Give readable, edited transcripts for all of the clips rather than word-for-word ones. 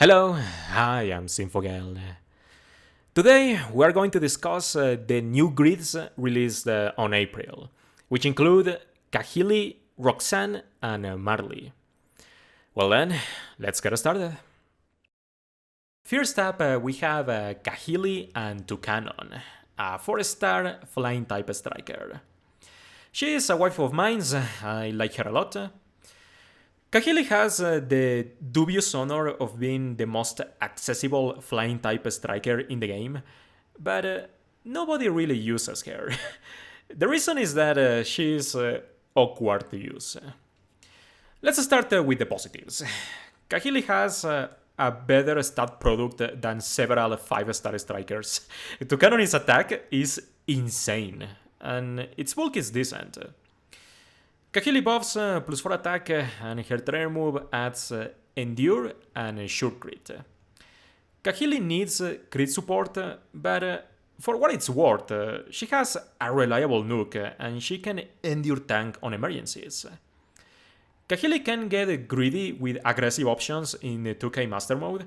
Hello, I am Zinfogel. Today we are going to discuss the new grids released on April, which include Kahili, Roxanne, and Marley. Well then, let's get started. First up, we have Kahili and Toucannon, a 4-star flying type striker. She is a wife of mine, I like her a lot. Kahili has the dubious honor of being the most accessible flying type striker in the game, but nobody really uses her. The reason is that she is awkward to use. Let's start with the positives. Kahili has a better stat product than several 5-star strikers. Toucannon's attack is insane, and its bulk is decent. Kahili buffs +4 attack and her trainer move adds Endure and Sure Crit. Kahili needs crit support, but for what it's worth, she has a reliable nuke and she can endure tank on emergencies. Kahili can get greedy with aggressive options in 2K Master Mode.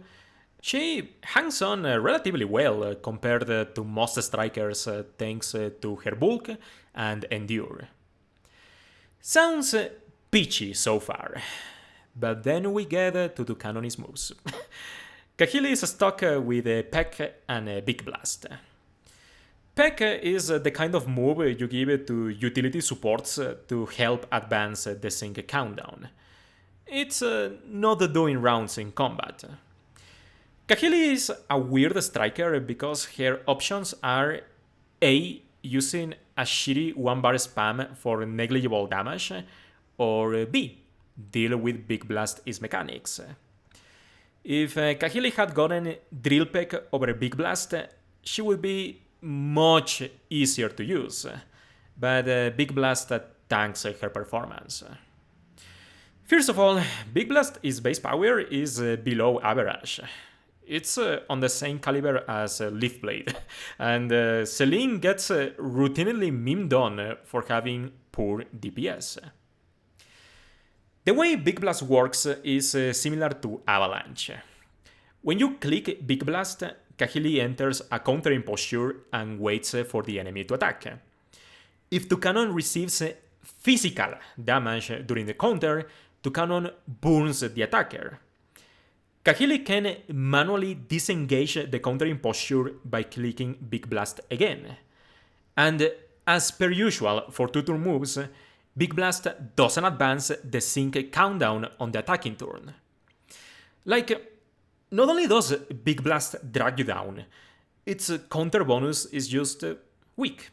She hangs on relatively well compared to most strikers thanks to her bulk and Endure. Sounds peachy so far, but then we get to Toucannon's moves. Kahili is stuck with Peck and Big Blast. Peck is the kind of move you give to utility supports to help advance the sync countdown. It's not doing rounds in combat. Kahili is a weird striker because her options are A. Using a shitty 1-bar spam for negligible damage, or B. Deal with Big Blast is mechanics. If Kahili had gotten Drill Peck over Big Blast, she would be much easier to use, but Big Blast tanks her performance. First of all, Big Blast's base power is below average. It's on the same caliber as Leaf Blade, and Celine gets routinely memed on for having poor DPS. The way Big Blast works is similar to Avalanche. When you click Big Blast, Kahili enters a countering posture and waits for the enemy to attack. If Toucannon receives physical damage during the counter, Toucannon burns the attacker. Kahili can manually disengage the countering posture by clicking Big Blast again. And as per usual for 2-turn moves, Big Blast doesn't advance the sync countdown on the attacking turn. Not only does Big Blast drag you down, its counter bonus is just weak.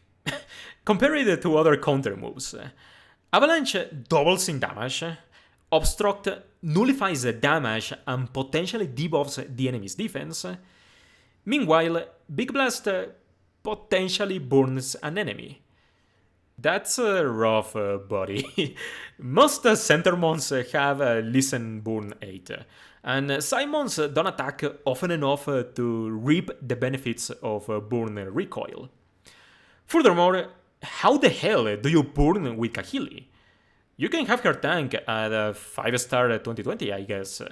Compare it to other counter moves. Avalanche doubles in damage, Obstruct nullifies the damage and potentially debuffs the enemy's defense. Meanwhile, Big Blast potentially burns an enemy. That's rough, buddy. Most Centermons have Listen Burn 8, and Simons don't attack often enough to reap the benefits of Burn Recoil. Furthermore, how the hell do you burn with Kahili? You can have her tank at 5-star 2020, I guess.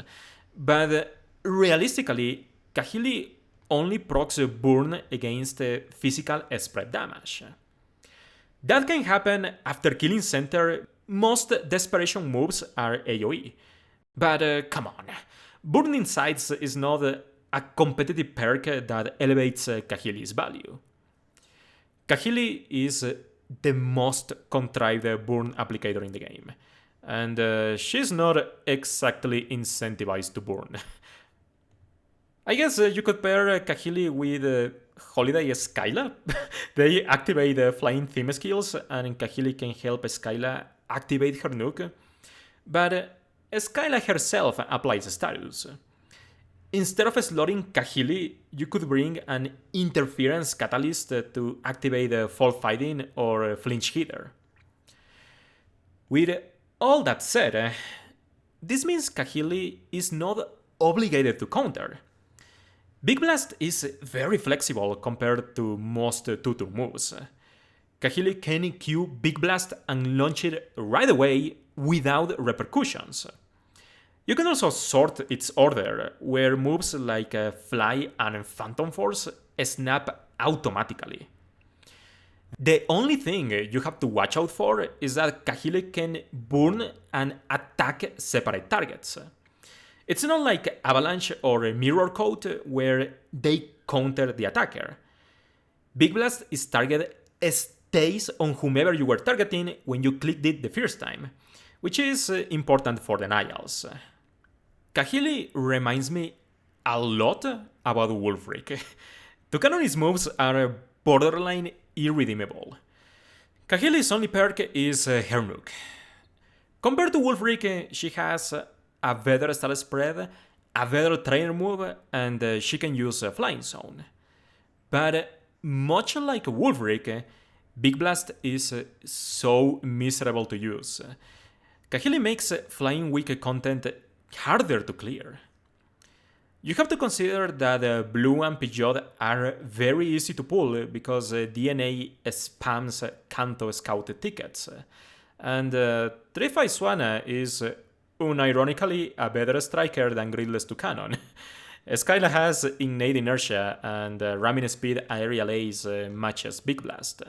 But realistically, Kahili only procs burn against physical spread damage. That can happen after killing center. Most desperation moves are AoE. But come on, burning sides is not a competitive perk that elevates Kahili's value. Kahili is the most contrived burn applicator in the game, and she's not exactly incentivized to burn. I guess you could pair Kahili with Holiday Skyla. They activate flying theme skills, and Kahili can help Skyla activate her nuke, but Skyla herself applies status. Instead of slotting Kahili, you could bring an interference catalyst to activate Fall Fighting or Flinch Hitter. With all that said, this means Kahili is not obligated to counter. Big Blast is very flexible compared to most 2-turn moves. Kahili can queue Big Blast and launch it right away without repercussions. You can also sort its order, where moves like Fly and Phantom Force snap automatically. The only thing you have to watch out for is that Kahili can burn and attack separate targets. It's not like Avalanche or Mirror Coat where they counter the attacker. Big Blast is target stays on whomever you were targeting when you clicked it the first time, which is important for denials. Kahili reminds me a lot about Wolfric. Toucannon's moves are borderline irredeemable. Kahili's only perk is her Nuke. Compared to Wolfric, she has a better stat spread, a better trainer move, and she can use Flying Zone. But much like Wolfric, Big Blast is so miserable to use. Kahili makes Flying Weak content harder to clear. You have to consider that Blue and Pidgeot are very easy to pull because DeNA spams Kanto Scout tickets, and 3-5 Swanna is unironically a better striker than Gridless Toucannon. Skyla has innate inertia, and ramming speed aerial ace matches Big Blast.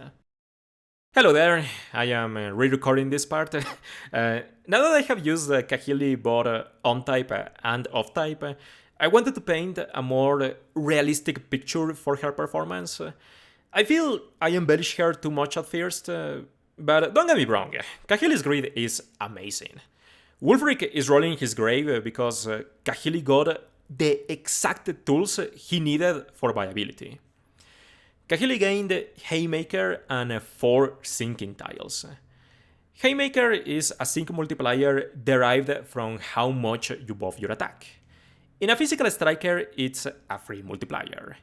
Hello there, I am re-recording this part. Now that I have used Kahili both on-type and off-type, I wanted to paint a more realistic picture for her performance. I feel I embellished her too much at first, but don't get me wrong, Kahili's grid is amazing. Wolfric is rolling his grave because Kahili got the exact tools he needed for viability. Kahili gained Haymaker and 4 sinking tiles. Haymaker is a sink multiplier derived from how much you buff your attack. In a physical striker, it's a free multiplier.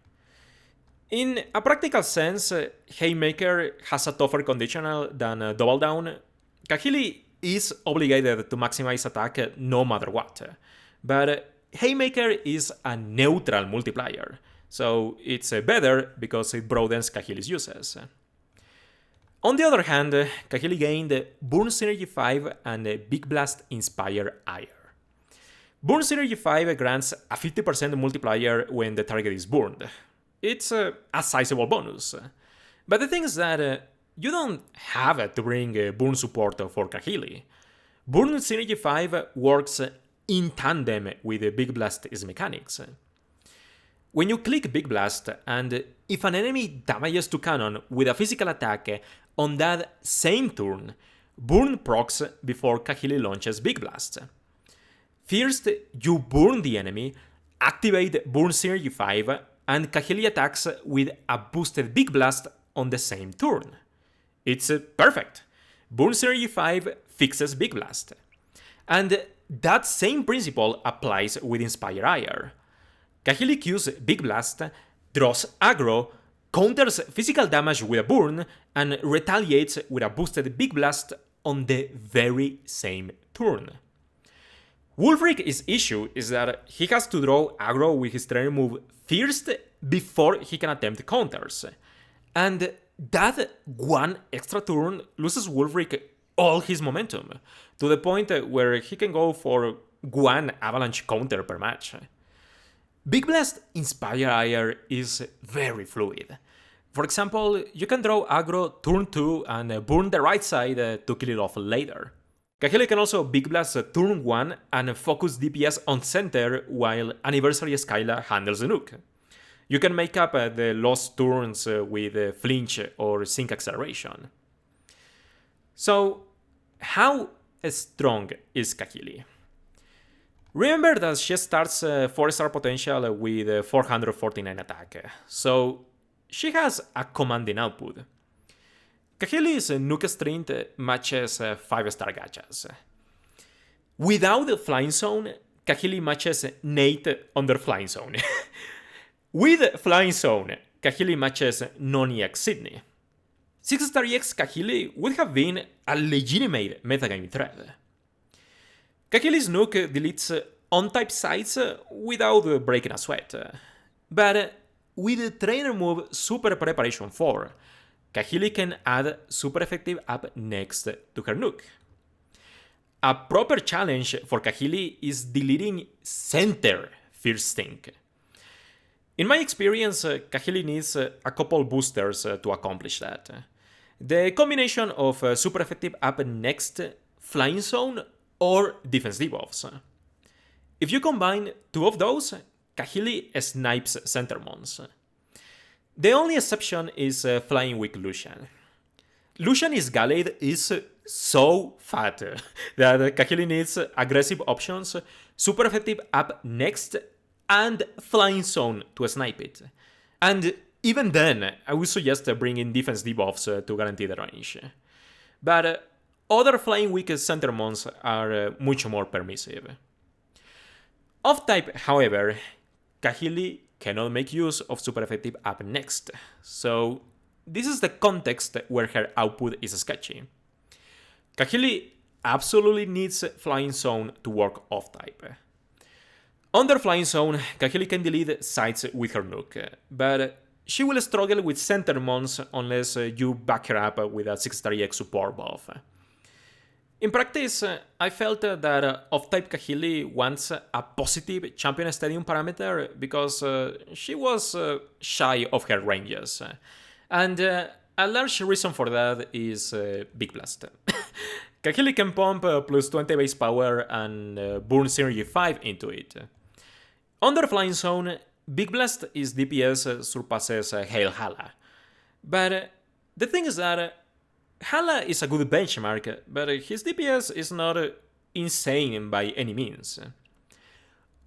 In a practical sense, Haymaker has a tougher conditional than Double Down. Kahili is obligated to maximize attack no matter what, but Haymaker is a neutral multiplier, so it's better because it broadens Kahili's uses. On the other hand, Kahili gained Burn Synergy 5 and Big Blast Inspire Ire. Burn Synergy 5 grants a 50% multiplier when the target is burned. It's a sizable bonus. But the thing is that you don't have to bring burn support for Kahili. Burn Synergy 5 works in tandem with Big Blast's mechanics. When you click Big Blast, and if an enemy damages Toucannon with a physical attack on that same turn, burn procs before Kahili launches Big Blast. First, you burn the enemy, activate Burn Synergy 5, and Kahili attacks with a boosted Big Blast on the same turn. It's perfect. Burn Synergy 5 fixes Big Blast. And that same principle applies with Inspire Ire. Kahili Q's Big Blast, draws aggro, counters physical damage with a burn, and retaliates with a boosted Big Blast on the very same turn. Wolfric's issue is that he has to draw aggro with his trainer move first before he can attempt counters. And that one extra turn loses Wolfric all his momentum, to the point where he can go for one avalanche counter per match. Big Blast Inspire Ire is very fluid. For example, you can draw aggro turn 2 and burn the right side to kill it off later. Kahili can also Big Blast turn 1 and focus DPS on center while Anniversary Skyla handles the nuke. You can make up the lost turns with Flinch or Sync Acceleration. So, how strong is Kahili? Remember that she starts 4-star potential with 449 attack, so she has a commanding output. Kahili's nuke strength matches 5-star gachas. Without the Flying Zone, Kahili matches Nate under Flying Zone. With Flying Zone, Kahili matches non-EX Sydney. 6-star EX Kahili would have been a legitimate metagame threat. Kahili's nuke deletes on-type sites without breaking a sweat. But with the trainer move Super Preparation 4, Kahili can add super effective up next to her nuke. A proper challenge for Kahili is deleting Center First Thing. In my experience, Kahili needs a couple boosters to accomplish that. The combination of super effective up next, Flying Zone, or defense debuffs. If you combine two of those, Kahili snipes center mons. The only exception is Flying Weak Lucian. Lucian's Gallade is so fat that Kahili needs aggressive options, super effective up next, and Flying Zone to snipe it. And even then, I would suggest bringing defense debuffs to guarantee the range. But other Flying Weak center mons are much more permissive. Off-type, however, Kahili cannot make use of super effective up next, so this is the context where her output is sketchy. Kahili absolutely needs Flying Zone to work off-type. Under Flying Zone, Kahili can delete sides with her Nook, but she will struggle with center mons unless you back her up with a 6-3x support buff. In practice, I felt that off-type Kahili wants a positive Champion Stadium parameter because she was shy of her ranges. And a large reason for that is Big Blast. Kahili can pump plus 20 base power and burn Synergy 5 into it. Under Flying Zone, Big Blast is DPS surpasses Hail Hala. But the thing is that Hala is a good benchmark, but his DPS is not insane by any means.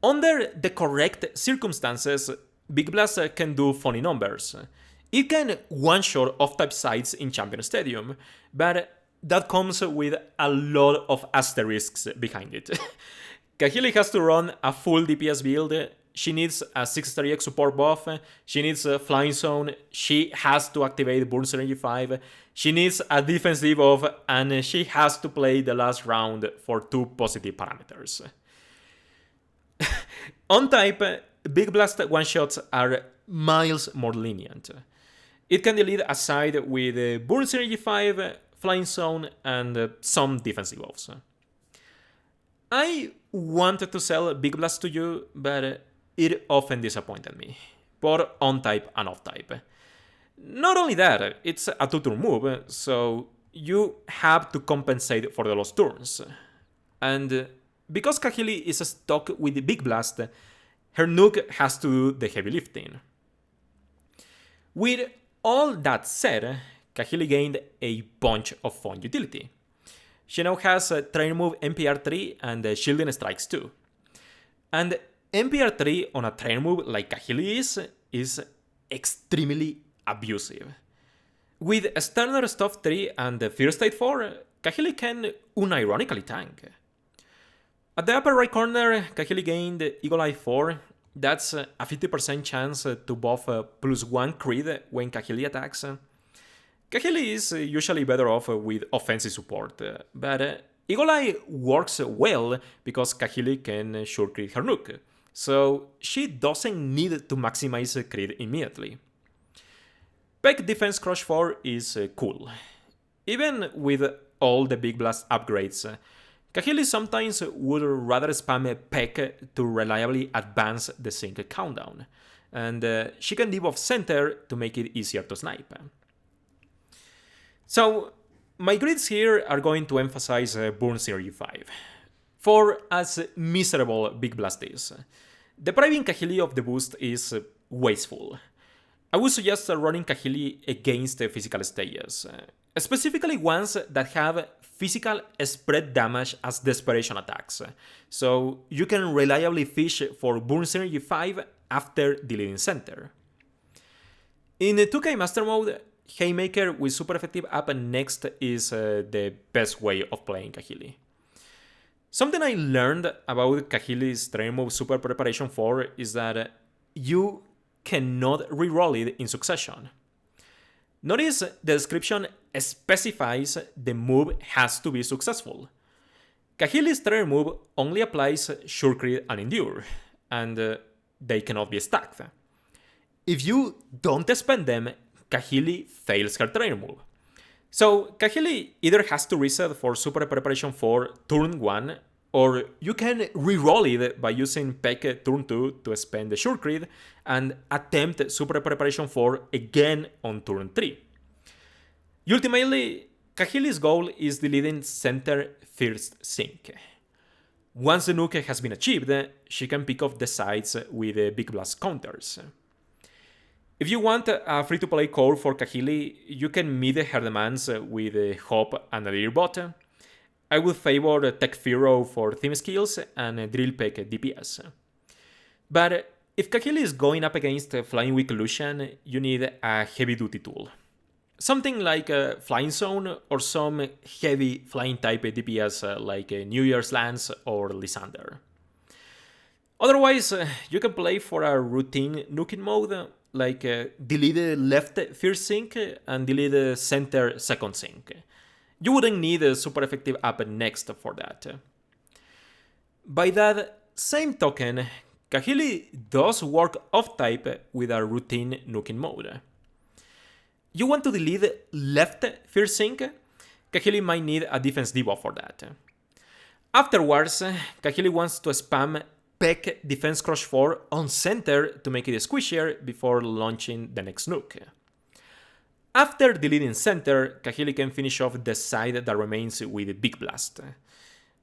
Under the correct circumstances, Big Blast can do funny numbers. It can one-shot off-type sides in Champion Stadium, but that comes with a lot of asterisks behind it. Kahili has to run a full DPS build, she needs a 6-3x support buff, she needs a Flying Zone, she has to activate Burn Synergy 5, she needs a defense debuff, and she has to play the last round for 2 positive parameters. On type, Big Blast one-shots are miles more lenient. It can delete a side with Burn Synergy 5, Flying Zone, and some defense debuffs. I wanted to sell Big Blast to you, but it often disappointed me, both on-type and off-type. Not only that, it's a 2-turn move, so you have to compensate for the lost turns. And because Kahili is stuck with Big Blast, her Nook has to do the heavy lifting. With all that said, Kahili gained a bunch of fun utility. She now has Train Move NPR3 and Shielding Strikes too. And NPR3 on a Train Move like Kahili is extremely abusive. With Sterner Stuff 3 and Fear State 4, Kahili can unironically tank. At the upper right corner, Kahili gained Eagle Eye 4. That's a 50% chance to buff +1 crit when Kahili attacks. Kahili is usually better off with offensive support, but Eagle Eye works well because Kahili can sure crit her Nook, so she doesn't need to maximize crit immediately. Peck Defense Crush 4 is cool. Even with all the Big Blast upgrades, Kahili sometimes would rather spam Peck to reliably advance the sync countdown, and she can debuff center to make it easier to snipe. So, my grids here are going to emphasize Burn Synergy 5. For as miserable Big Blast is, depriving Kahili of the boost is wasteful. I would suggest running Kahili against physical stages, specifically ones that have physical spread damage as desperation attacks, so you can reliably fish for Burn Synergy 5 after deleting center. In 2K Master Mode, Haymaker with super effective up and next is the best way of playing Kahili. Something I learned about Kahili's Train Move Super Preparation 4 is that you cannot reroll it in succession. Notice the description specifies the move has to be successful. Kahili's Train Move only applies Sure Crit and Endure, and they cannot be stacked. If you don't spend them, Kahili fails her Train Move. So Kahili either has to reset for Super Preparation for turn 1, or you can re-roll it by using Peck turn 2 to spend the Sure Crit and attempt Super Preparation 4 again on turn 3. Ultimately, Kahili's goal is deleting center first sync. Once the nuke has been achieved, she can pick off the sides with Big Blast counters. If you want a free-to-play core for Kahili, you can meet her demands with Hop and a Leerbot. I would favor Tech Firo for theme skills and Drill Peck DPS. But if Kahili is going up against Flying Weak Lucian, you need a heavy-duty tool. Something like Flying Zone or some heavy flying type DPS like New Year's Lance or Lysander. Otherwise, you can play for a routine nuking mode like delete left first sync and delete center second sync. You wouldn't need a super effective up next for that. By that same token, Kahili does work off-type with a routine nuking mode. You want to delete left first sync? Kahili might need a defense debuff for that. Afterwards, Kahili wants to spam Peck Defense Crush 4 on center to make it squishier before launching the next nuke. After deleting center, Kahili can finish off the side that remains with Big Blast.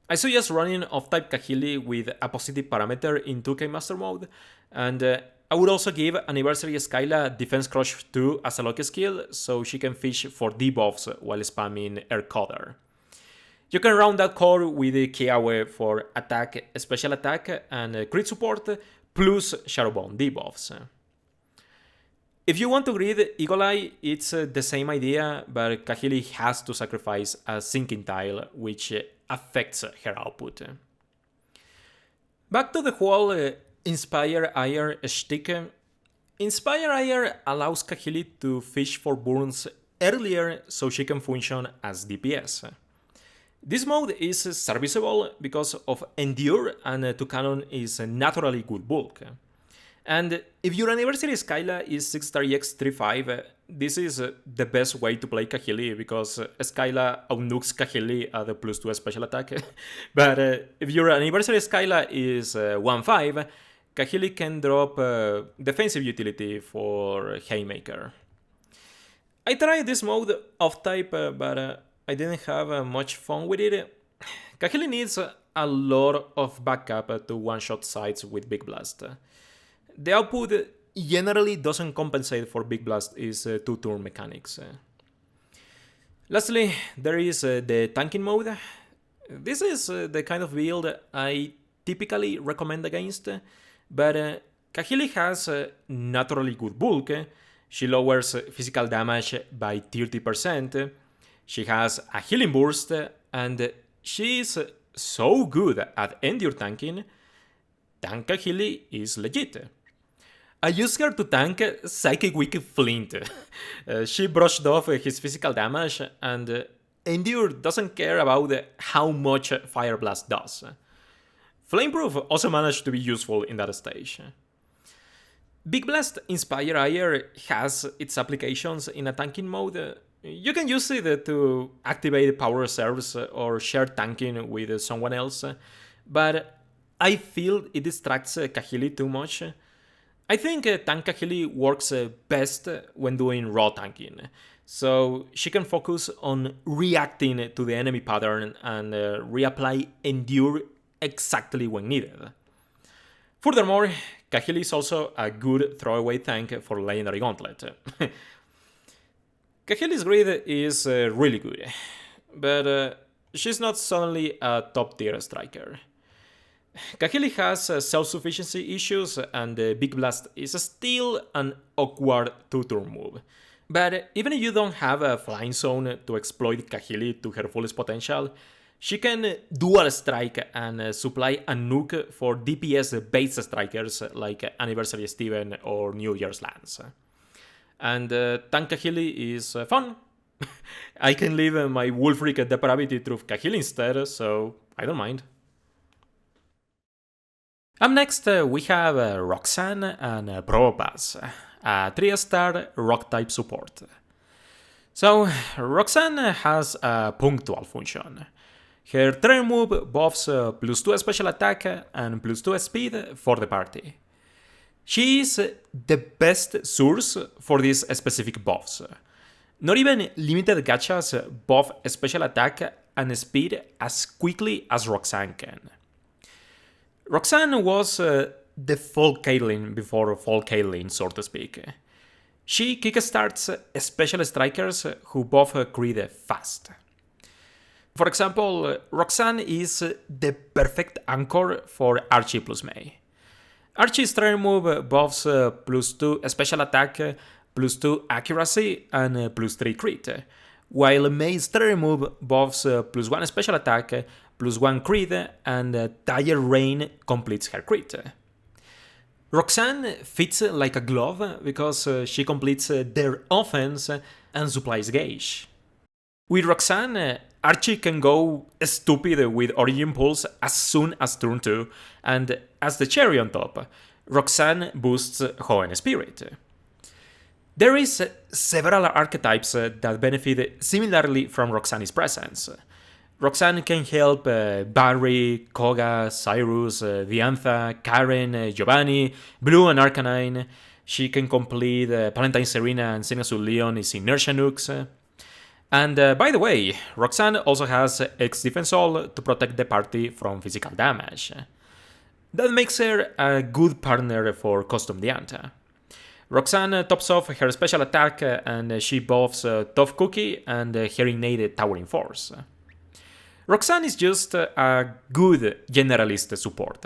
I suggest running off-type Kahili with a positive parameter in 2K Master Mode, and I would also give Anniversary Skyla Defense Crush 2 as a lock skill, so she can fish for debuffs while spamming Air Coder. You can round that core with Kiawe for attack, special attack, and crit support, plus Shadowbone debuffs. If you want to grid Eagle Eye, it's the same idea, but Kahili has to sacrifice a sinking tile, which affects her output. Back to the whole Inspire Ire shtick. Inspire Ire allows Kahili to fish for burns earlier so she can function as DPS. This mode is serviceable because of Endure, and Toucannon is naturally good bulk. And if your Anniversary Skyla is 6-star EX35, this is the best way to play Kahili because Skyla outnukes Kahili at a +2 special attack. But if your Anniversary Skyla is 1-5, Kahili can drop defensive utility for Haymaker. I tried this mode off-type, but I didn't have much fun with it. Kahili needs a lot of backup to one-shot sides with Big Blast. The output generally doesn't compensate for Big Blast is 2-turn mechanics. Lastly, there is the tanking mode. This is the kind of build I typically recommend against, but Kahili has naturally good bulk. She lowers physical damage by 30%. She has a healing burst, and she is so good at endure tanking. Tank Kahili is legit. I used her to tank Psychic Weak Flint. She brushed off his physical damage, and Endure doesn't care about how much Fire Blast does. Flameproof also managed to be useful in that stage. Big Blast Inspire Ire has its applications in a tanking mode. You can use it to activate power reserves or share tanking with someone else, but I feel it distracts Kahili too much. I think Tank Kahili works best when doing raw tanking, so she can focus on reacting to the enemy pattern and reapply Endure exactly when needed. Furthermore, Kahili is also a good throwaway tank for Legendary Gauntlet. Kahili's grid is really good, but she's not suddenly a top tier striker. Kahili has self-sufficiency issues, and Big Blast is still an awkward 2-turn move. But even if you don't have a Flying Zone to exploit Kahili to her fullest potential, she can dual strike and supply a nuke for DPS base strikers like Anniversary Steven or New Year's Lance. And Tank Kahili is fun. I can leave my Wolfric Depravity through Kahili instead, so I don't mind. Up next, we have Roxanne and Probopass, a 3-star rock-type support. So, Roxanne has a punctual function. Her trainer move buffs +2 special attack and +2 speed for the party. She is the best source for these specific buffs. Not even limited gachas buff special attack and speed as quickly as Roxanne can. Roxanne was the folk Caitlyn before folk Caitlyn, so to speak. She kickstarts special strikers who buff crit fast. For example, Roxanne is the perfect anchor for Archie plus May. Archie's trainer move buffs +2 special attack, +2 accuracy, and +3 crit, while May's trainer move buffs +1 special attack, +1 crit, and Tire Rain completes her crit. Roxanne fits like a glove because she completes their offense and supplies gauge. With Roxanne, Archie can go stupid with Origin Pulse as soon as turn 2, and as the cherry on top, Roxanne boosts Hoenn Spirit. There is several archetypes that benefit similarly from Roxanne's presence. Roxanne can help Barry, Koga, Cyrus, Diantha, Karen, Giovanni, Blue and Arcanine. She can complete Palantine Serena and Signature Leon's Inertia Nukes. And by the way, Roxanne also has X Defense All to protect the party from physical damage. That makes her a good partner for custom Diantha. Roxanne tops off her special attack and she buffs Tough Cookie and her innate Towering Force. Roxanne is just a good generalist support.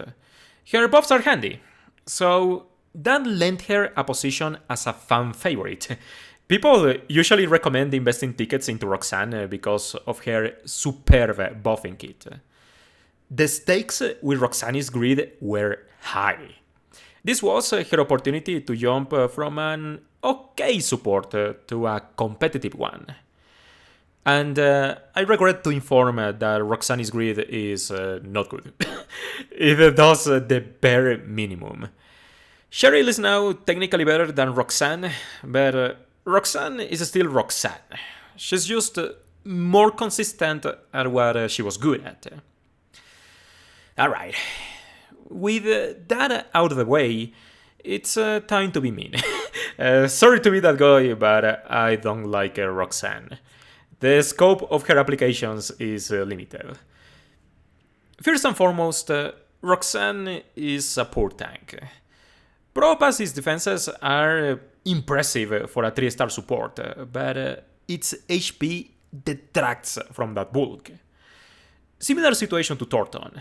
Her buffs are handy, so that lent her a position as a fan favorite. People usually recommend investing tickets into Roxanne because of her superb buffing kit. The stakes with Roxanne's grid were high. This was her opportunity to jump from an okay support to a competitive one. And I regret to inform that Roxanne's grid is not good. It does the bare minimum. Cheryl is now technically better than Roxanne, but Roxanne is still Roxanne. She's just more consistent at what she was good at. Alright, with that out of the way, it's time to be mean. Sorry to be that guy, but I don't like Roxanne. The scope of her applications is limited. First and foremost, Roxanne is a poor tank. Probopass's defenses are impressive for a 3-star support, but its HP detracts from that bulk. Similar situation to Thornton.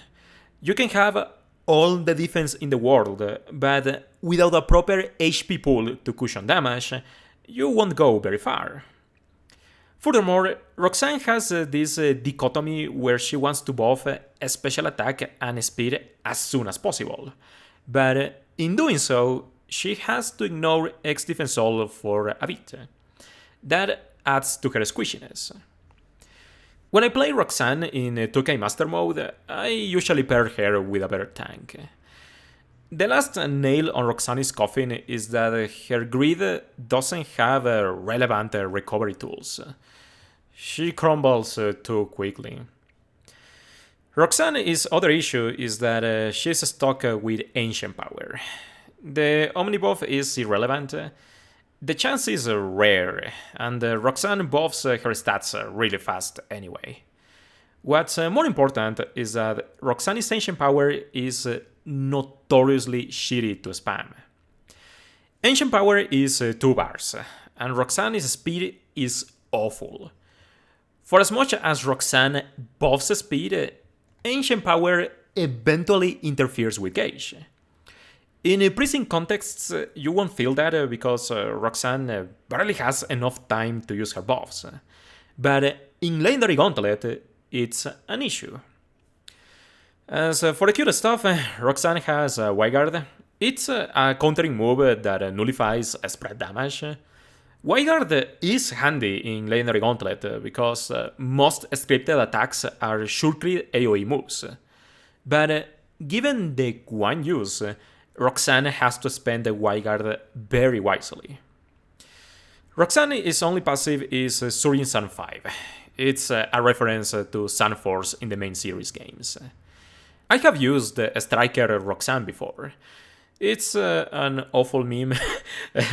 You can have all the defense in the world, but without a proper HP pool to cushion damage, you won't go very far. Furthermore, Roxanne has this dichotomy where she wants to buff a special attack and speed as soon as possible, but in doing so, she has to ignore X Defense All for a bit. That adds to her squishiness. When I play Roxanne in 2K Master Mode, I usually pair her with a better tank. The last nail on Roxanne's coffin is that her grid doesn't have relevant recovery tools. She crumbles too quickly. Roxanne's other issue is that she's stuck with Ancient Power. The Omni buff is irrelevant. The chance is rare, and Roxanne buffs her stats really fast anyway. What's more important is that Roxanne's Ancient Power is notoriously shitty to spam. Ancient Power is 2 bars, and Roxanne's speed is awful. For as much as Roxanne buffs speed, Ancient Power eventually interferes with gauge. In prison contexts, you won't feel that because Roxanne barely has enough time to use her buffs. But in Legendary Gauntlet, it's an issue. As for the cute stuff, Roxanne has Wyguard. It's a countering move that nullifies spread damage. Wyguard is handy in Legendary Gauntlet because most scripted attacks are sure crit AoE moves. But given the one use, Roxanne has to spend the Wyguard very wisely. Roxanne's only passive is Surging Sun 5. It's a reference to Sun Force in the main series games. I have used Striker Roxanne before. It's an awful meme.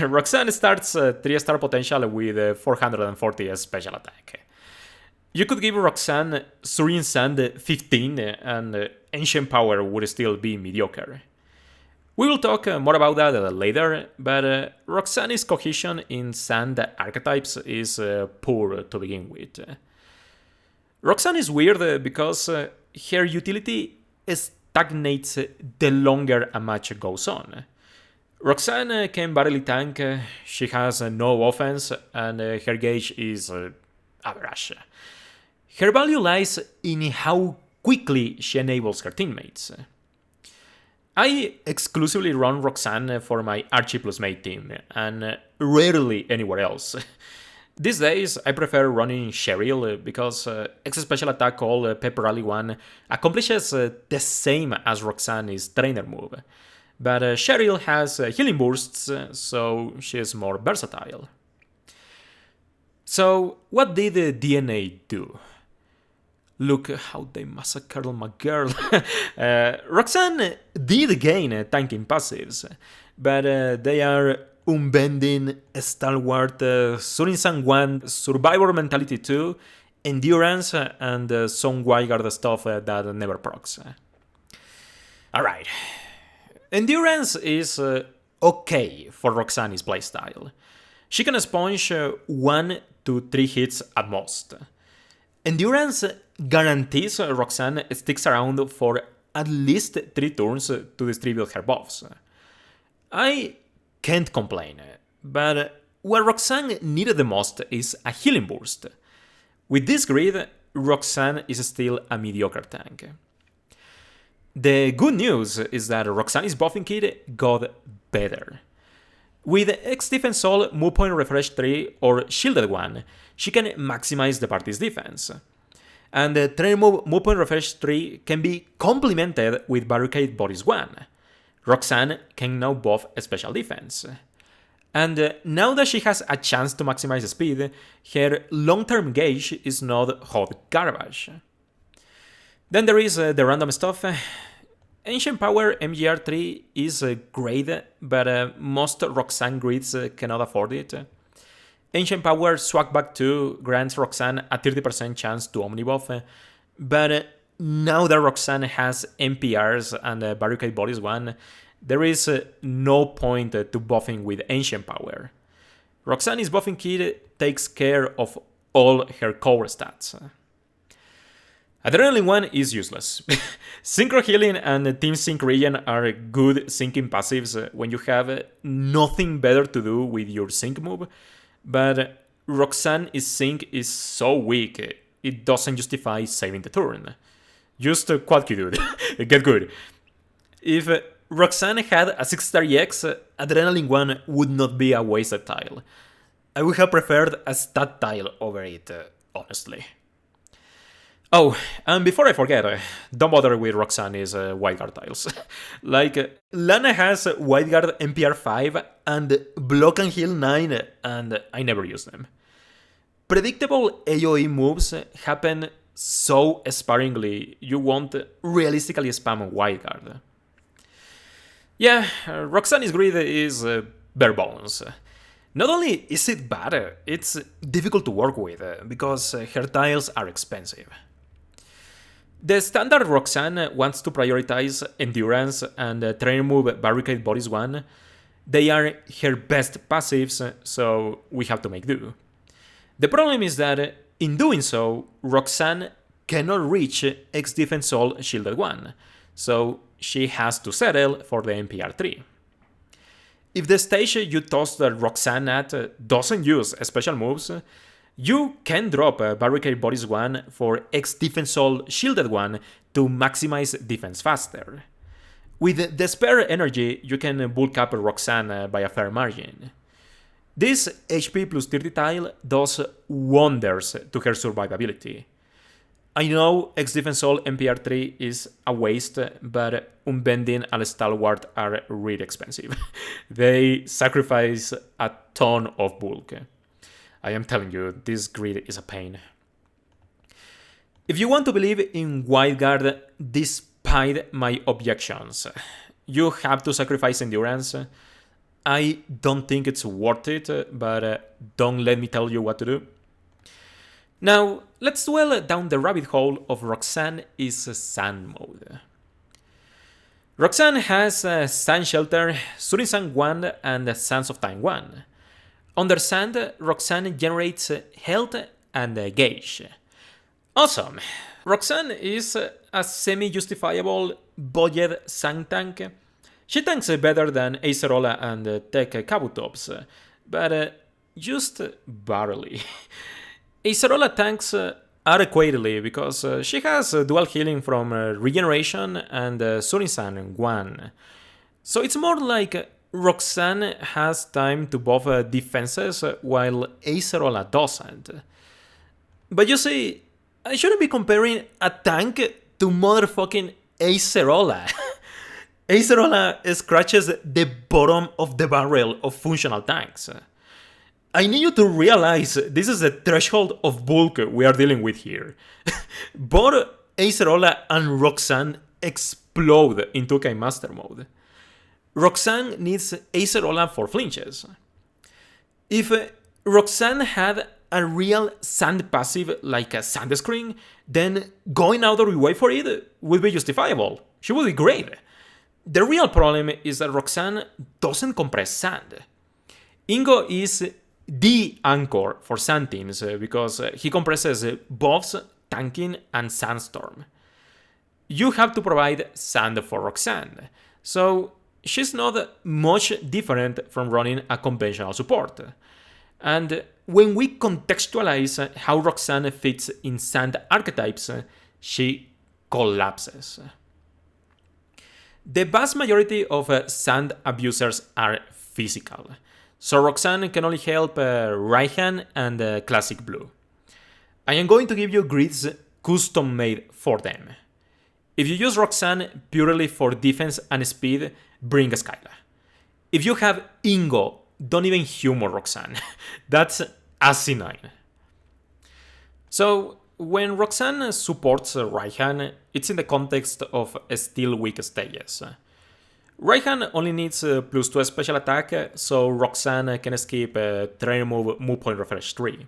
Roxanne starts 3-star potential with 440 special attack. You could give Roxanne Surging Sand 15 and Ancient Power would still be mediocre. We will talk more about that later, but Roxanne's cohesion in Sand archetypes is poor to begin with. Roxanne is weird because her utility stagnates the longer a match goes on. Roxanne can barely tank, she has no offense, and her gauge is average. Her value lies in how quickly she enables her teammates. I exclusively run Roxanne for my Archie plus Mate team, and rarely anywhere else. These days, I prefer running Cheryl because X Special Attack called Pepper Rally 1 accomplishes the same as Roxanne's trainer move, but Cheryl has healing bursts, so she's more versatile. So, what did DeNA do? Look how they massacred my girl. Roxanne did gain tanking passives, but they are Unbending, Stalwart, Surin San 1, Survivor Mentality 2, Endurance, and some Wildguard stuff that never procs. Alright. Endurance is okay for Roxanne's playstyle. She can sponge 1 to 3 hits at most. Endurance guarantees Roxanne sticks around for at least 3 turns to distribute her buffs. I can't complain, but what Roxanne needed the most is a healing burst. With this grid, Roxanne is still a mediocre tank. The good news is that Roxanne's buffing kit got better. With X Defense All, Move Point Refresh 3 or Shielded 1, she can maximize the party's defense. And the Trainer Move Point Refresh 3 can be complemented with Barricade Bodies 1. Roxanne can now buff special defense. And now that she has a chance to maximize speed, her long-term gauge is not hot garbage. Then there is the random stuff. Ancient Power MGR3 is great, but most Roxanne grids cannot afford it. Ancient Power Swagback 2 grants Roxanne a 30% chance to Omnibuff, but now that Roxanne has MPRs and Barricade Bodies 1, there is no point to buffing with Ancient Power. Roxanne's buffing kit takes care of all her core stats. Adrenaline 1 is useless. Synchro Healing and Team Sync Rion are good syncing passives when you have nothing better to do with your sync move, but Roxanne's sync is so weak, it doesn't justify saving the turn. Just quad Q, dude. Get good. If Roxanne had a 6-star EX, Adrenaline 1 would not be a wasted tile. I would have preferred a stat tile over it, honestly. Oh, and before I forget, don't bother with Roxanne's Wildguard tiles. Like, Lana has Wildguard NPR 5 and Block and Heal 9, and I never use them. Predictable AoE moves happen so sparingly, you won't realistically spam Wildguard. Yeah, Roxanne's grid is bare bones. Not only is it bad, it's difficult to work with, because her tiles are expensive. The standard Roxanne wants to prioritize Endurance and Trainer Move Barricade Bodies 1. They are her best passives, so we have to make do. The problem is that, in doing so, Roxanne cannot reach X Defense All Shielded 1, so she has to settle for the NPR 3. If the stage you toss the Roxanne at doesn't use special moves, you can drop Barricade Bodies 1 for X Defense All Shielded 1 to maximize defense faster. With the spare energy, you can bulk up Roxanne by a fair margin. This HP plus 30 tile does wonders to her survivability. I know X Defense All NPR 3 is a waste, but Unbending and Stalwart are really expensive. They sacrifice a ton of bulk. I am telling you, this grid is a pain. If you want to believe in Wildguard despite my objections, you have to sacrifice endurance. I don't think it's worth it, but don't let me tell you what to do. Now, let's dwell down the rabbit hole of Roxanne is Sand mode. Roxanne has Sand Shelter, Surin Sand 1, and Sands of Time 1. Under Sand, Roxanne generates health and gauge. Awesome! Roxanne is a semi-justifiable budget Sand tank. She tanks better than Acerola and Tech Kabutops, but just barely. Acerola tanks adequately because she has dual healing from Regeneration and Surinsan 1. So it's more like Roxanne has time to buff defenses while Acerola doesn't. But you see, I shouldn't be comparing a tank to motherfucking Acerola. Acerola scratches the bottom of the barrel of functional tanks. I need you to realize this is the threshold of bulk we are dealing with here. Both Acerola and Roxanne explode in 2K Master Mode. Roxanne needs Acerola for flinches. If Roxanne had a real sand passive like a sand screen, then going out of the way for it would be justifiable. She would be great. The real problem is that Roxanne doesn't compress sand. Ingo is the anchor for sand teams because he compresses buffs, tanking, and sandstorm. You have to provide sand for Roxanne, so she's not much different from running a conventional support. And when we contextualize how Roxanne fits in sand archetypes, she collapses. The vast majority of sand abusers are physical, so Roxanne can only help Rion and Classic Blue. I am going to give you grids custom made for them. If you use Roxanne purely for defense and speed, bring a Skyla. If you have Ingo, don't even humor Roxanne. That's asinine. So, when Roxanne supports Rion, it's in the context of still weak stages. Rion only needs +2 special attack, so Roxanne can escape Trainer Move Point Refresh 3.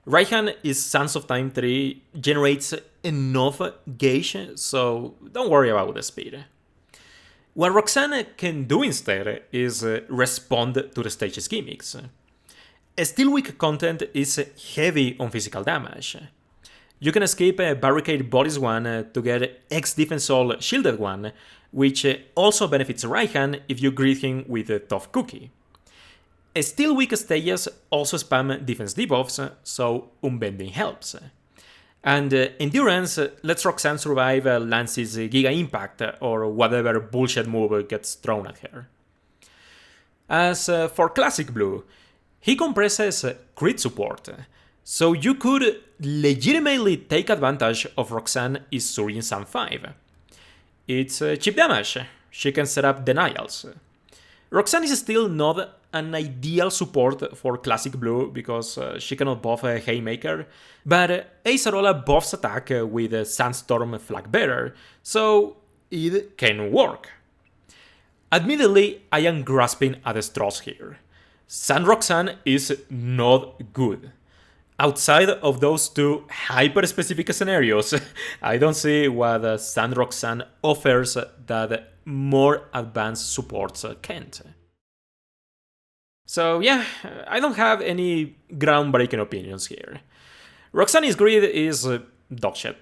Rion is Sands of Time 3, generates enough gauge, so don't worry about the speed. What Roxanne can do instead is respond to the stage's gimmicks. Still weak content is heavy on physical damage. You can escape Barricade Bodies 1 to get X Defense All Shielded 1, which also benefits Rion if you greet him with a Tough Cookie. Still weak stages also spam defense debuffs, so Unbending helps. And Endurance lets Roxanne survive Lance's Giga Impact or whatever bullshit move gets thrown at her. As for Classic Blue, he compresses crit support, so you could legitimately take advantage of Roxanne Isurin Sam 5. It's cheap damage, she can set up denials. Roxanne is still not an ideal support for Classic Blue because she cannot buff a Haymaker, but Acerola buffs attack with Sandstorm Flag Bearer, so it can work. Admittedly, I am grasping at straws here. Sand Roxanne is not good. Outside of those two hyper-specific scenarios, I don't see what Sand Roxanne offers that more advanced supports can't. So yeah, I don't have any groundbreaking opinions here. Roxanne's grid is dogshit.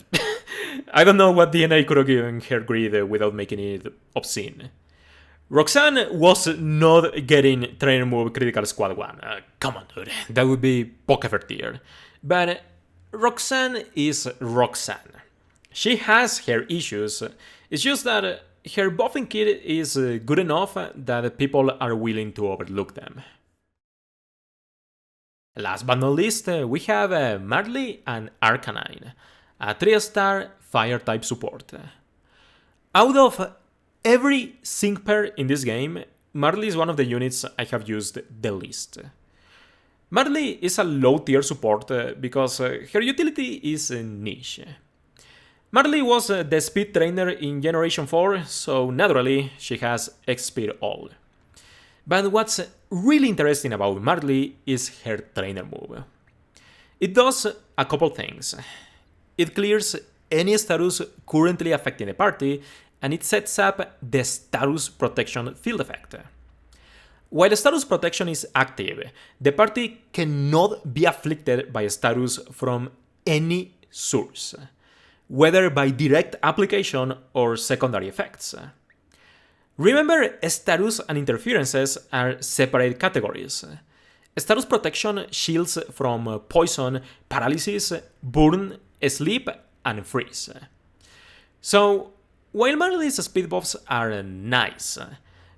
I don't know what DeNA could have given her grid without making it obscene. Roxanne was not getting Trainer Move Critical Squad 1. Come on, dude. That would be Pokémon tier. But Roxanne is Roxanne. She has her issues. It's just that her buffing kit is good enough that people are willing to overlook them. Last but not least, we have Marley and Arcanine, a 3-star Fire-type support. Out of every sync pair in this game, Marley is one of the units I have used the least. Marley is a low tier support because her utility is niche. Marley was the speed trainer in Generation 4, so naturally she has X-Speed all. But what's really interesting about Marley is her trainer move. It does a couple things. It clears any status currently affecting the party, and it sets up the status protection field effect. While status protection is active, the party cannot be afflicted by status from any source, whether by direct application or secondary effects. Remember, status and interferences are separate categories. Status protection shields from poison, paralysis, burn, sleep, and freeze. So, while Marley's speed buffs are nice,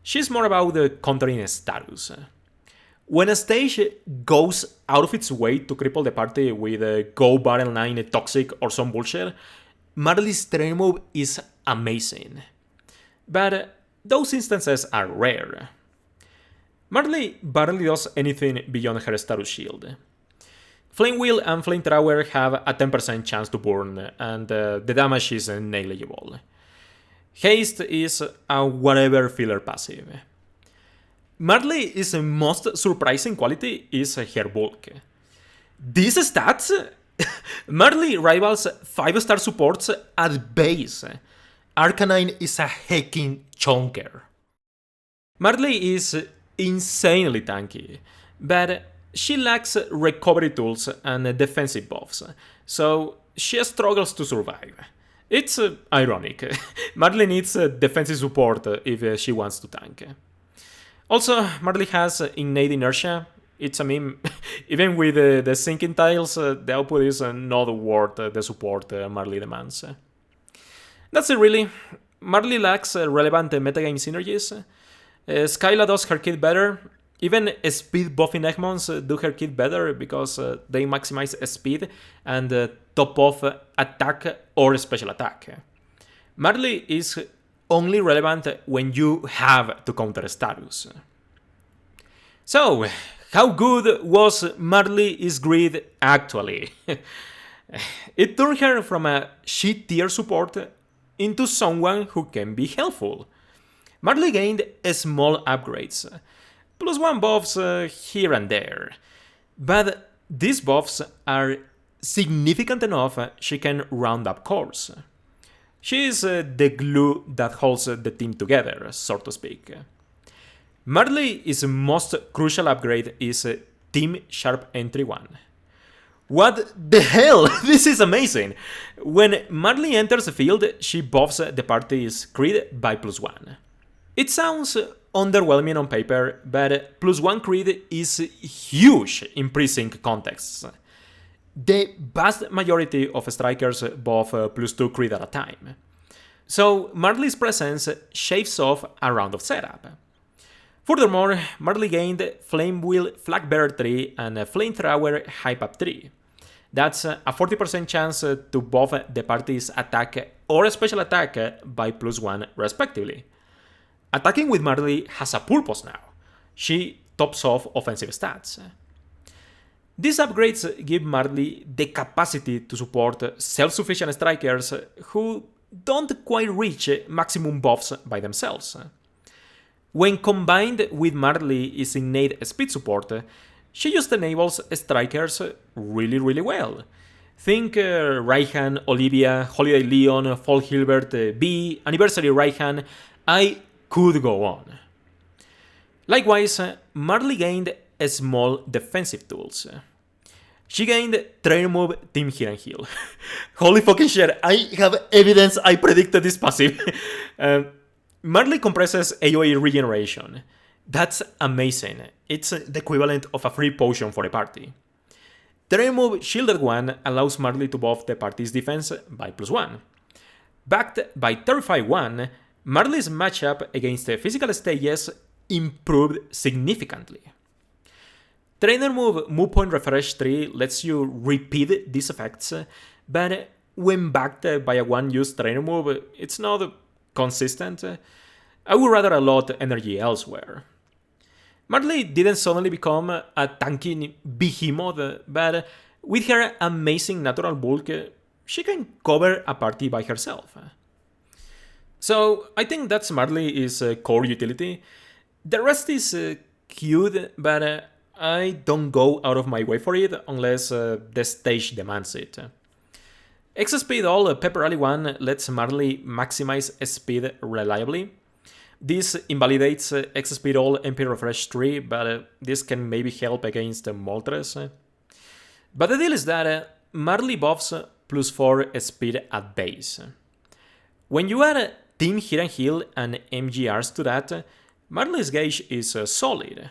she's more about countering status. When a stage goes out of its way to cripple the party with Go Barrel 9 Toxic or some bullshit, Marley's trainer move is amazing. But those instances are rare. Marley barely does anything beyond her status shield. Flame Wheel and Flamethrower have a 10% chance to burn, and the damage is negligible. Haste is a whatever filler passive. Marley's most surprising quality is her bulk. These stats? Marley rivals 5-star supports at base. Arcanine is a heckin' chonker. Marley is insanely tanky, but she lacks recovery tools and defensive buffs, so she struggles to survive. It's ironic. Marley needs defensive support if she wants to tank. Also, Marley has innate inertia. It's a meme. Even with the sinking tiles, the output is not worth the support Marley demands. That's it really. Marley lacks relevant metagame synergies. Skyla does her kit better. Even speed buffing Egmons do her kit better because they maximize speed and top off attack or special attack. Marley is only relevant when you have to counter status. So, how good was Marley's grid actually? It turned her from a shit tier support into someone who can be helpful. Marley gained small upgrades, +1 buffs here and there, but these buffs are significant enough she can round up cores. She is the glue that holds the team together, so to speak. Marley's most crucial upgrade is Team Sharp Entry 1. What the hell? This is amazing! When Marley enters the field, she buffs the party's crit by +1. It sounds underwhelming on paper, but +1 crit is huge in pre-sync contexts. The vast majority of strikers buff +2 crit at a time. So Marley's presence shaves off a round of setup. Furthermore, Marley gained Flame Wheel Flagbearer 3 and Flamethrower Hype Up 3. That's a 40% chance to buff the party's attack or special attack by +1 respectively. Attacking with Marley has a purpose now. She tops off offensive stats. These upgrades give Marley the capacity to support self-sufficient strikers who don't quite reach maximum buffs by themselves. When combined with Marley's innate speed support, she just enables strikers really well. Think Rion, Olivia, Holiday Leon, Fall Hilbert, B, Anniversary Rion. I could go on. Likewise, Marley gained small defensive tools. She gained Trainer Move Team Heal and Heal. Holy fucking shit, I have evidence I predicted this passive. Marley compresses AoE regeneration. That's amazing. It's the equivalent of a free potion for a party. Trainer Move Shielded One allows Marley to buff the party's defense by +1. Backed by Terrify 1, Marley's matchup against the physical stages improved significantly. Trainer Move Point Refresh 3 lets you repeat these effects, but when backed by a one-use trainer move, it's not consistent. I would rather allot energy elsewhere. Marley didn't suddenly become a tanking behemoth, but with her amazing natural bulk, she can cover a party by herself. So I think that's Marley's core utility. The rest is cute, but I don't go out of my way for it unless the stage demands it. X-Speed All Pepper Rally 1 lets Marley maximize speed reliably. This invalidates X-Speed All MP Refresh 3, but this can maybe help against Moltres. But the deal is that Marley buffs plus 4 speed at base. When you add Team Hit and Heal and MGRs to that, Marley's gauge is solid.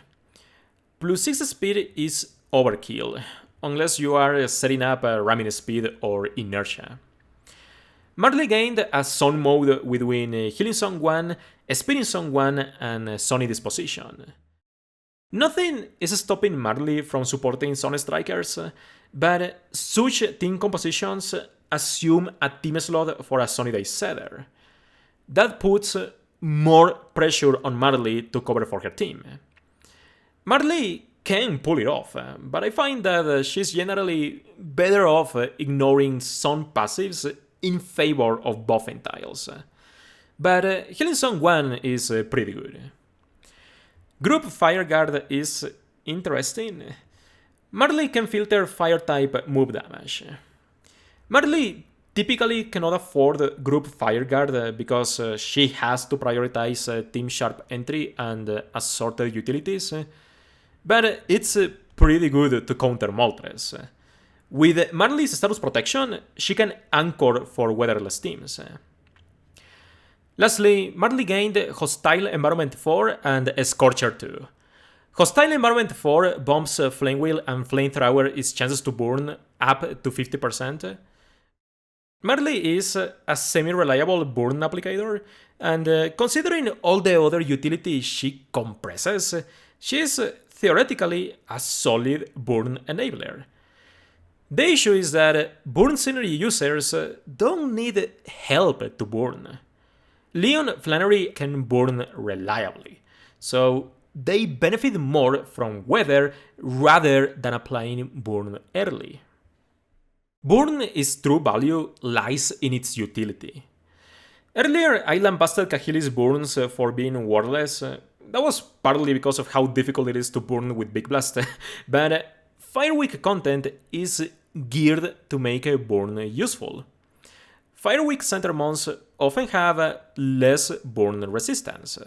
Plus 6 speed is overkill, unless you are setting up ramming speed or inertia. Marley gained a Sun mode between Healing Zone 1, Speeding Zone 1, and Sunny Disposition. Nothing is stopping Marley from supporting Sun Strikers, but such team compositions assume a team slot for a Sunny Day setter. That puts more pressure on Marley to cover for her team. Marley can pull it off, but I find that she's generally better off ignoring Sun passives in favor of buffing tiles. But Healing Zone 1 is pretty good. Group Fire Guard is interesting. Marley can filter fire type move damage. Marley typically cannot afford Group Fire Guard because she has to prioritize Team Sharp entry and assorted utilities, but it's pretty good to counter Moltres. With Marley's status protection, she can anchor for weatherless teams. Lastly, Marley gained Hostile Environment 4 and Scorcher 2. Hostile Environment 4 bumps Flame Wheel and Flamethrower's chances to burn up to 50%. Marley is a semi-reliable burn applicator, and considering all the other utilities she compresses, she's theoretically a solid burn enabler. The issue is that burn synergy users don't need help to burn. Leon Flannery can burn reliably, so they benefit more from weather rather than applying burn early. Burn's true value lies in its utility. Earlier, I lambasted Kahili's burns for being wordless. That was partly because of how difficult it is to burn with Big Blast, but Fireweek content is geared to make a burn useful. Fireweek center mons often have less burn resistance.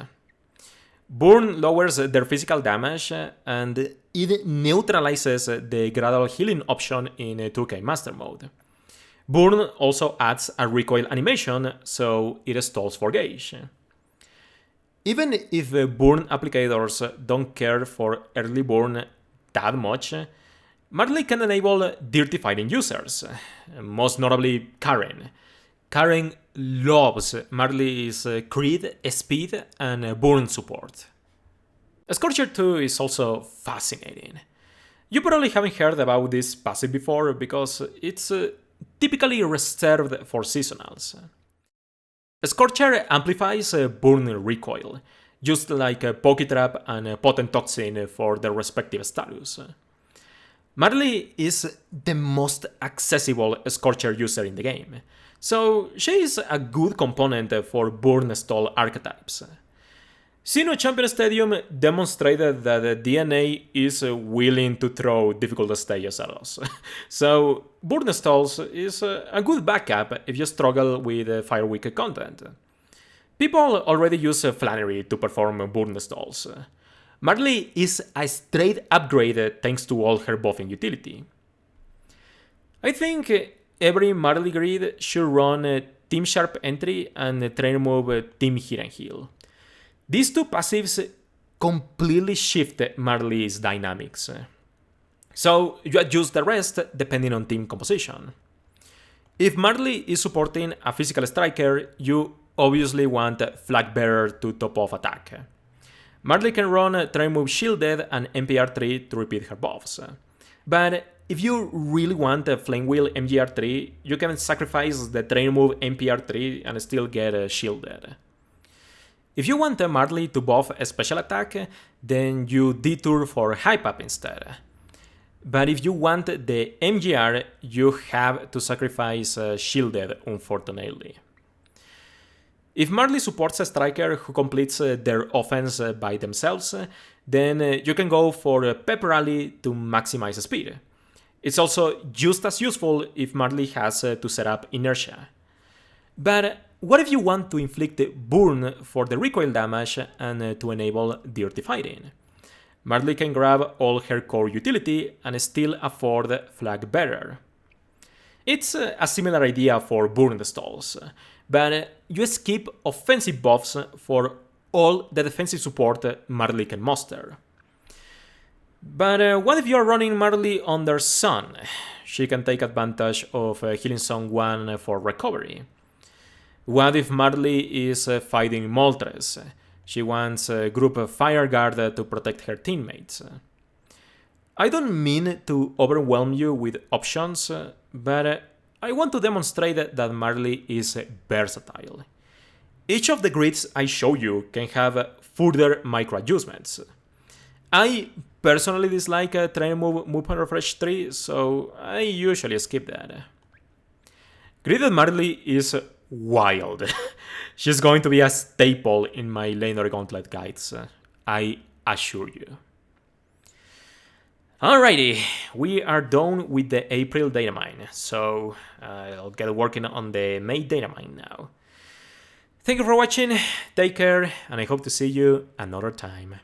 Burn lowers their physical damage, and it neutralizes the gradual healing option in 2K Master Mode. Burn also adds a recoil animation, so it stalls for gauge. Even if burn applicators don't care for early burn that much, Marley can enable dirty fighting users, most notably Karen. Karen loves Marley's crit, speed, and burn support. Scorcher 2 is also fascinating. You probably haven't heard about this passive before because it's typically reserved for seasonals. Scorcher amplifies burn recoil, just like Poketrap and Potent Toxin for their respective status. Marley is the most accessible Scorcher user in the game, so she is a good component for burn stall archetypes. Sinnoh Champion Stadium demonstrated that DeNA is willing to throw difficult stages at us, so burn stalls is a good backup if you struggle with Fireweek content. People already use Flannery to perform burn stalls. Marley is a straight upgrade thanks to all her buffing utility. I think every Marley grid should run Team Sharp entry and trainer move Team Hit and Heal. These two passives completely shift Marley's dynamics. So you adjust the rest depending on team composition. If Marley is supporting a physical striker, you obviously want Flag Bearer to top off attack. Marley can run Train Move Shielded and MPR3 to repeat her buffs. But if you really want a Flame Wheel MGR3, you can sacrifice the Train Move MPR3 and still get Shielded. If you want Marley to buff a special attack, then you detour for Hype Up instead. But if you want the MGR, you have to sacrifice Shielded, unfortunately. If Marley supports a striker who completes their offense by themselves, then you can go for Pepper Rally to maximize speed. It's also just as useful if Marley has to set up inertia. But what if you want to inflict burn for the recoil damage and to enable dirty fighting? Marley can grab all her core utility and still afford Flag Bearer. It's a similar idea for burn stalls, but you skip offensive buffs for all the defensive support Marley can muster. But what if you are running Marley under Sun? She can take advantage of healing someone for recovery. What if Marley is fighting Moltres? She wants a group of Fire Guard to protect her teammates. I don't mean to overwhelm you with options, but I want to demonstrate that Marley is versatile. Each of the grids I show you can have further micro adjustments. I personally dislike Train Move and Refresh 3, so I usually skip that. Gridded Marley is wild. She's going to be a staple in my Laner Gauntlet guides, I assure you. Alrighty, we are done with the April data mine, so I'll get working on the May data mine now. Thank you for watching, take care, and I hope to see you another time.